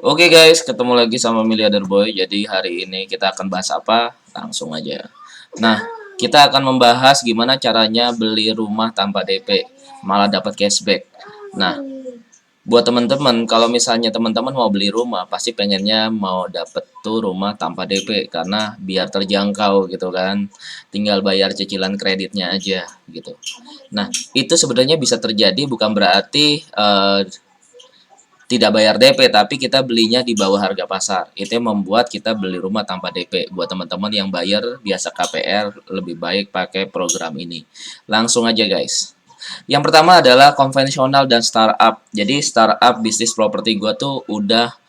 Oke guys, ketemu lagi sama Miliarder Boy. Jadi hari ini kita akan bahas apa? Langsung aja. Nah, kita akan membahas gimana caranya beli rumah tanpa DP, malah dapat cashback. Nah, buat teman-teman, kalau misalnya teman-teman mau beli rumah, pasti pengennya mau dapet tuh rumah tanpa DP karena biar terjangkau gitu kan. Tinggal bayar cicilan kreditnya aja gitu. Nah, itu sebenarnya bisa terjadi bukan berarti tidak bayar DP tapi kita belinya di bawah harga pasar. Itu yang membuat kita beli rumah tanpa DP. Buat teman-teman yang bayar biasa KPR, lebih baik pakai program ini. Langsung aja guys. Yang pertama adalah konvensional dan startup. Jadi startup bisnis properti gua tuh udah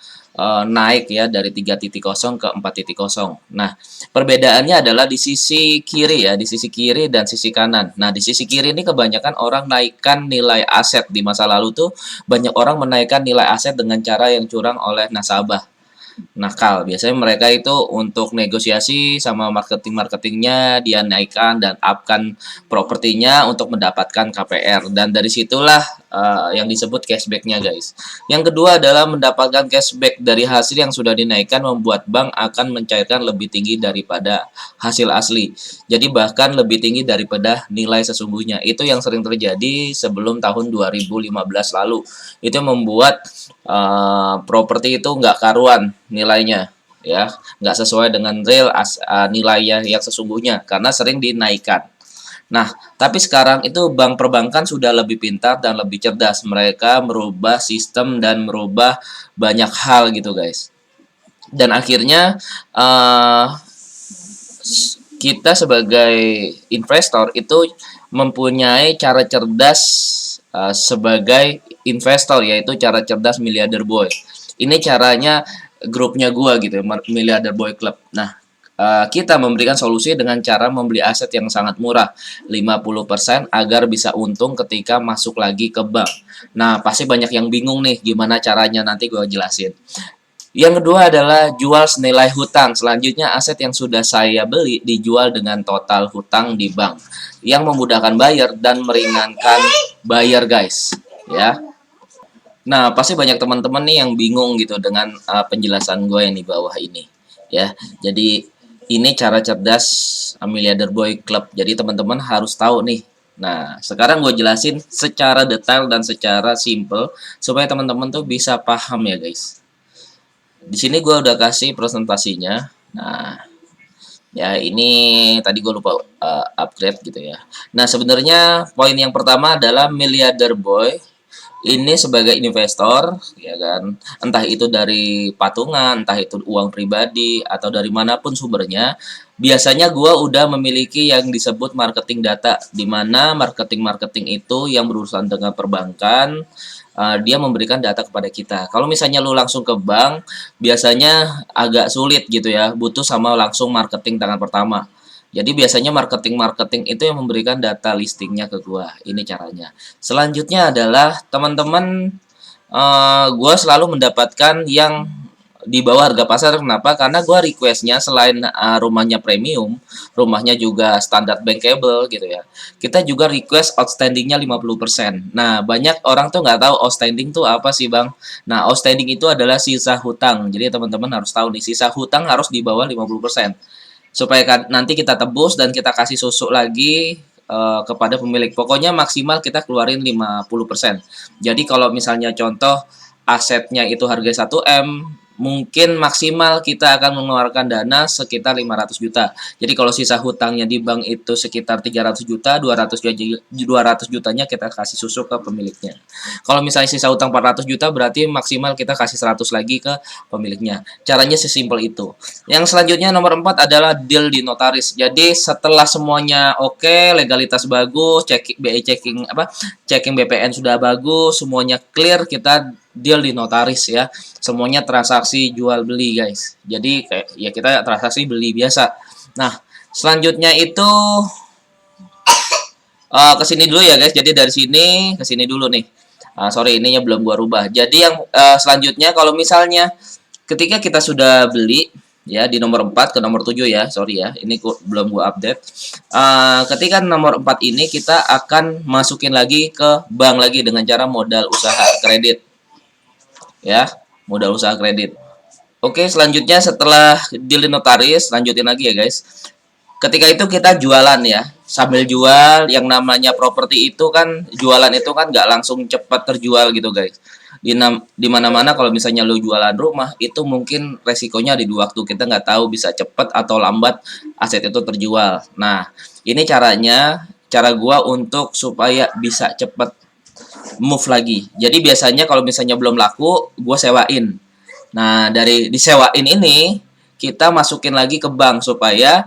naik ya dari 3.0 ke 4.0. Nah, perbedaannya adalah di sisi kiri ya, di sisi kiri dan sisi kanan. Nah, di sisi kiri ini kebanyakan orang naikkan nilai aset. Di masa lalu tuh banyak orang menaikkan nilai aset dengan cara yang curang oleh nasabah nakal. Biasanya mereka itu untuk negosiasi sama marketingnya dia naikkan dan upkan propertinya untuk mendapatkan KPR, dan dari situlah yang disebut cashbacknya guys. Yang kedua adalah mendapatkan cashback dari hasil yang sudah dinaikkan, membuat bank akan mencairkan lebih tinggi daripada hasil asli. Jadi bahkan lebih tinggi daripada nilai sesungguhnya. Itu yang sering terjadi sebelum tahun 2015 lalu. Itu membuat properti itu nggak karuan nilainya, ya, nggak sesuai dengan real nilainya yang sesungguhnya karena sering dinaikkan. Nah, tapi sekarang itu bank perbankan sudah lebih pintar dan lebih cerdas. Mereka merubah sistem dan merubah banyak hal gitu guys. Dan akhirnya kita sebagai investor itu mempunyai cara cerdas sebagai investor, yaitu cara cerdas Miliarder Boy. Ini caranya grupnya gua gitu, Miliarder Boy Club. Nah, kita memberikan solusi dengan cara membeli aset yang sangat murah, 50% agar bisa untung ketika masuk lagi ke bank. Nah, pasti banyak yang bingung nih gimana caranya, nanti gua jelasin. Yang kedua adalah jual senilai hutang. Selanjutnya, aset yang sudah saya beli dijual dengan total hutang di bank, yang memudahkan bayar dan meringankan bayar guys, ya. Nah, pasti banyak teman-teman nih yang bingung gitu dengan penjelasan gue yang di bawah ini, ya. Jadi ini cara cerdas Miliarder Boy Club. Jadi teman-teman harus tahu nih. Nah, sekarang gue jelasin secara detail dan secara simple supaya teman-teman tuh bisa paham ya guys. Di sini gue udah kasih presentasinya. Nah, ya ini tadi gue lupa upgrade gitu ya. Nah, sebenarnya poin yang pertama adalah Miliarder Boy ini sebagai investor, ya kan, entah itu dari patungan, entah itu uang pribadi atau dari manapun sumbernya, biasanya gua udah memiliki yang disebut marketing data, di mana marketing itu yang berurusan dengan perbankan, dia memberikan data kepada kita. Kalau misalnya lu langsung ke bank, biasanya agak sulit gitu ya, butuh sama langsung marketing tangan pertama. Jadi biasanya marketing itu yang memberikan data listingnya ke gua. Ini caranya. Selanjutnya adalah teman-teman, gua selalu mendapatkan yang di bawah harga pasar. Kenapa? Karena gua requestnya selain rumahnya premium, rumahnya juga standar bankable gitu ya. Kita juga request outstandingnya 50%. Nah, banyak orang tuh nggak tahu outstanding tuh apa sih bang. Nah, outstanding itu adalah sisa hutang. Jadi teman-teman harus tahu nih, sisa hutang harus di bawah 50%. Supaya nanti kita tebus dan kita kasih susu lagi kepada pemilik. Pokoknya maksimal kita keluarin 50%. Jadi kalau misalnya contoh asetnya itu harga 1M, mungkin maksimal kita akan mengeluarkan dana sekitar 500 juta. Jadi kalau sisa hutangnya di bank itu sekitar 300 juta, 200 jutanya kita kasih susu ke pemiliknya. Kalau misalnya sisa hutang 400 juta, berarti maksimal kita kasih 100 lagi ke pemiliknya. Caranya sesimpel itu. Yang selanjutnya nomor 4 adalah deal di notaris. Jadi setelah semuanya oke, legalitas bagus, checking BPN sudah bagus, semuanya clear, kita deal di notaris ya. Semuanya transaksi jual beli guys. Jadi kayak ya kita transaksi beli biasa. Nah, selanjutnya itu ke sini dulu ya guys. Jadi dari sini ke sini dulu nih. Sorry, ininya belum gua rubah. Jadi yang selanjutnya kalau misalnya ketika kita sudah beli ya di nomor 4 ke nomor 7 ya, sorry ya, ini belum gua update. Ketika nomor 4 ini kita akan masukin lagi ke bank lagi dengan cara modal usaha kredit. Ya. modal usaha kredit. Oke, selanjutnya setelah deal notaris, lanjutin lagi ya guys. Ketika itu kita jualan ya, sambil jual yang namanya properti itu kan, jualan itu kan nggak langsung cepat terjual gitu guys. Di mana-mana kalau misalnya lu jualan rumah itu mungkin resikonya di dua waktu, kita nggak tahu bisa cepat atau lambat aset itu terjual. Nah, ini cara gua untuk supaya bisa cepat move lagi. Jadi biasanya kalau misalnya belum laku, gua sewain. Nah, dari disewain ini kita masukin lagi ke bank supaya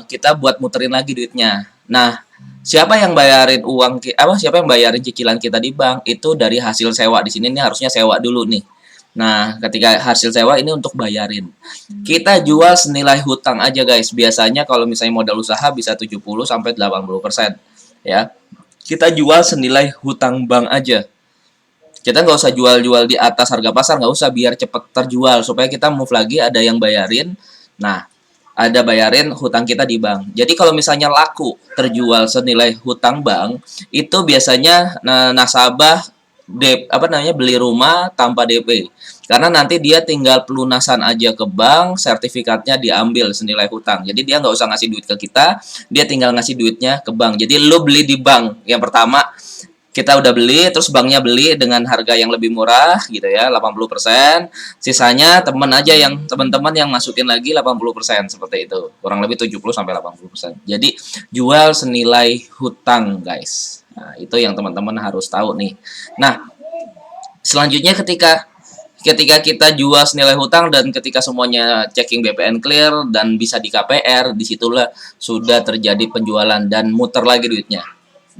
kita buat muterin lagi duitnya. Nah, siapa yang bayarin siapa yang bayarin cicilan kita di bank itu dari hasil sewa. Di sini nih harusnya sewa dulu nih. Nah, ketika hasil sewa ini untuk bayarin. Kita jual senilai hutang aja guys. Biasanya kalau misalnya modal usaha bisa 70 sampai 80% ya. Kita jual senilai hutang bank aja. Kita nggak usah jual-jual di atas harga pasar, nggak usah, biar cepet terjual supaya kita move lagi ada yang bayarin. Nah, ada bayarin hutang kita di bank. Jadi kalau misalnya laku terjual senilai hutang bank, itu biasanya nasabah beli rumah tanpa DP. Karena nanti dia tinggal pelunasan aja ke bank, sertifikatnya diambil senilai hutang. Jadi dia nggak usah ngasih duit ke kita, dia tinggal ngasih duitnya ke bank. Jadi lu beli di bank. Yang pertama kita udah beli, terus banknya beli dengan harga yang lebih murah gitu ya, 80%. Sisanya teman-teman yang masukin lagi 80% seperti itu. Kurang lebih 70 sampai 80%. Jadi jual senilai hutang, guys. Nah, itu yang teman-teman harus tahu nih. Nah, selanjutnya ketika ketika kita jual senilai hutang dan ketika semuanya checking BPN clear dan bisa di KPR, disitulah sudah terjadi penjualan dan muter lagi duitnya.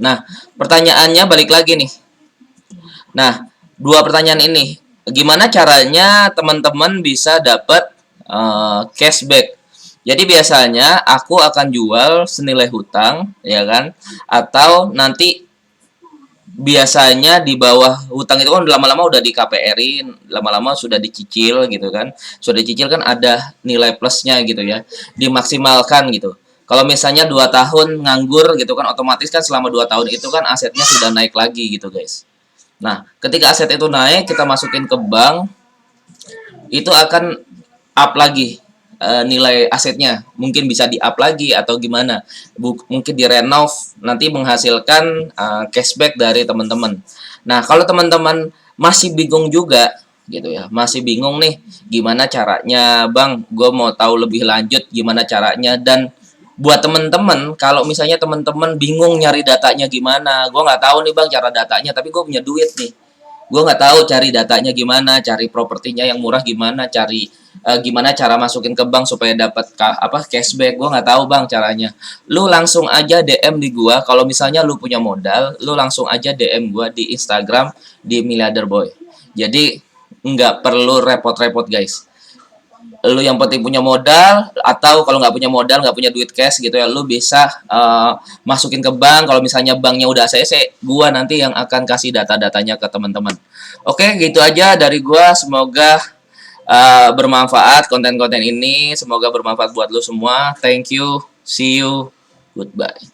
Nah, pertanyaannya balik lagi nih. Nah, dua pertanyaan ini. Gimana caranya teman-teman bisa dapat cashback? Jadi biasanya aku akan jual senilai hutang, ya kan? Atau nanti biasanya di bawah hutang itu kan lama-lama udah di KPR-in, lama-lama sudah dicicil gitu kan. Sudah dicicil kan ada nilai plusnya gitu ya. Dimaksimalkan gitu. Kalau misalnya 2 tahun nganggur gitu kan, otomatis kan selama 2 tahun itu kan asetnya sudah naik lagi gitu guys. Nah, ketika aset itu naik, kita masukin ke bank, itu akan up lagi nilai asetnya. Mungkin bisa di up lagi atau gimana. Mungkin direnov, nanti menghasilkan cashback dari teman-teman. Nah, kalau teman-teman masih bingung juga gitu ya, masih bingung nih gimana caranya, Bang, gue mau tahu lebih lanjut gimana caranya. Dan buat temen-temen, kalau misalnya temen-temen bingung nyari datanya gimana, gue nggak tahu nih bang cara datanya, tapi gue punya duit nih, gue nggak tahu cari datanya gimana, cari propertinya yang murah gimana, cari gimana cara masukin ke bank supaya dapat cashback, gue nggak tahu bang caranya. Lu langsung aja DM di gue, kalau misalnya lu punya modal, lu langsung aja DM gue di Instagram di Miliarder Boy. Jadi nggak perlu repot-repot guys. Lu yang penting punya modal, atau kalau nggak punya modal, nggak punya duit cash gitu ya, lu bisa masukin ke bank. Kalau misalnya banknya udah ACC, gua nanti yang akan kasih data-datanya ke teman-teman. Oke, gitu aja dari gua. Semoga bermanfaat konten-konten ini, semoga bermanfaat buat lu semua. Thank you, see you, goodbye.